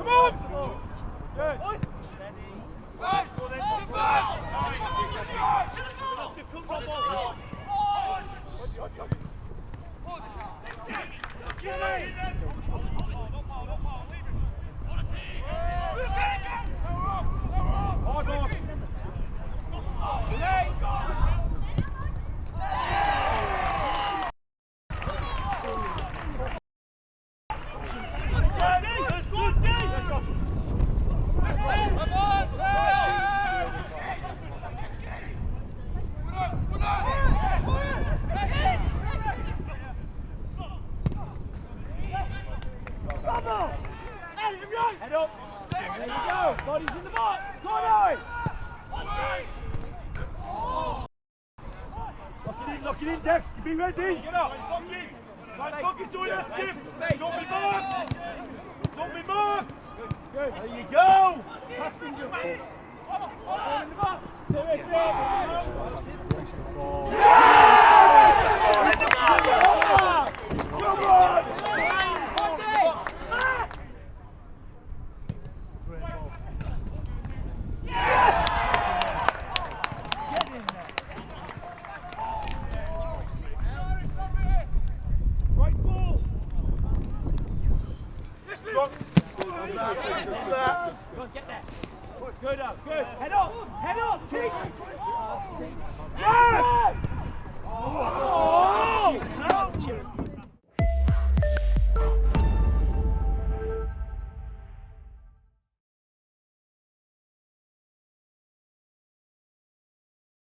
Come on! Good. Head up. There you go. Body's in the box. Go on, Lock it in, Dex. Be ready. get up. Pockets all your skips. Don't be marked. Don't be marked. Good. There you go. Pass in the box. Come on. Get there. Good up, good. Head up, chase. Yeah. Oh.